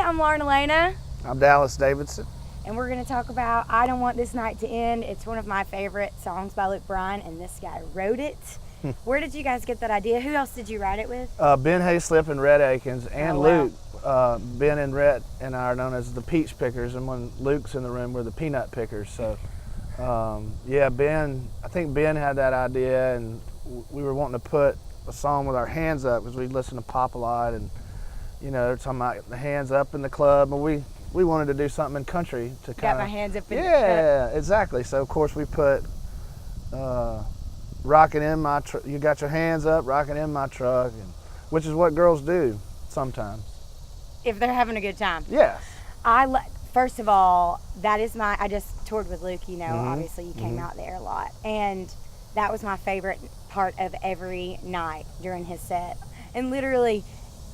I'm Alaina. I'm Dallas Davidson. And we're going to talk about I Don't Want This Night to End. It's one of my favorite songs by Luke Bryan, and this guy wrote it. Where did you guys get that idea? Who else did you write it with? Ben Hayslip and Rhett Akins and Oh, Luke. Ben and Rhett and I are known as the peach pickers, and when Luke's in the room, we're the peanut pickers. So, yeah, I think Ben had that idea, and we were wanting to put a song with our hands up because we listened to pop a lot, and they're talking about the hands up in the club, and we wanted to do something in country to kind of. Got my hands up in the truck. Yeah, exactly. So of course we put rocking in my you got your hands up, rocking in my truck, which is what girls do sometimes. If they're having a good time. Yes. First of all, I just toured with Luke, obviously you came out there a lot. And that was my favorite part of every night during his set. And literally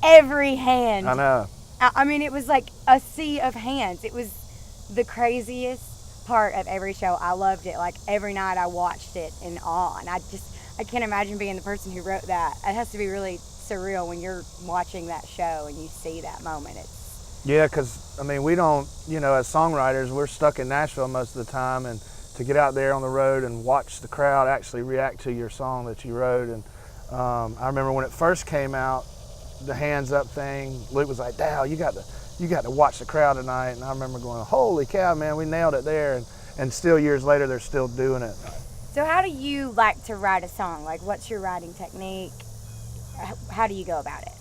every hand. I know. I mean, it was like a sea of hands. It was the craziest part of every show. I loved it. Like every night I watched it in awe. And I can't imagine being the person who wrote that. It has to be really surreal when you're watching that show and you see that moment. Yeah, because we don't, as songwriters, we're stuck in Nashville most of the time, and to get out there on the road and watch the crowd actually react to your song that you wrote. And I remember when it first came out, the hands up thing, Luke was like, Dal, you got to watch the crowd tonight. And I remember going, holy cow, man, we nailed it there. And still years later, they're still doing it. So how do you like to write a song? Like, what's your writing technique? How do you go about it?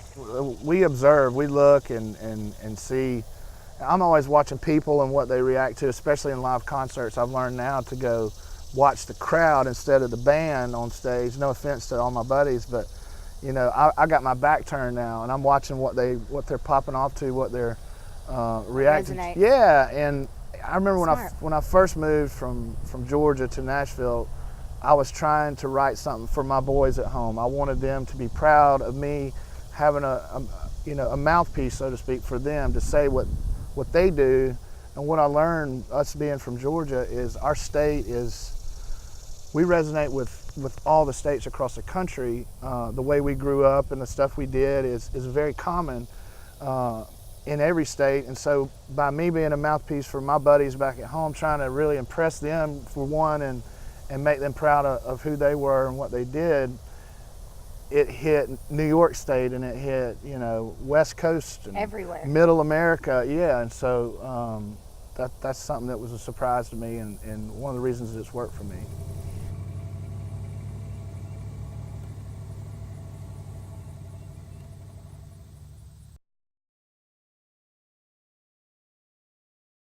We observe, we look and see. I'm always watching people and what they react to, especially in live concerts. I've learned now to go watch the crowd instead of the band on stage. No offense to all my buddies, but I got my back turned now, and I'm watching what they're popping off to, what they're reacting to. Yeah, and I remember when I first moved from Georgia to Nashville, I was trying to write something for my boys at home. I wanted them to be proud of me having a mouthpiece, so to speak, for them to say what they do. And what I learned, us being from Georgia, is our state we resonate with all the states across the country. The way we grew up and the stuff we did is very common in every state. And so by me being a mouthpiece for my buddies back at home, trying to really impress them for one and make them proud of who they were and what they did, it hit New York State and it hit, West Coast and everywhere, Middle America. Yeah, and so that's something that was a surprise to me, and one of the reasons it's worked for me.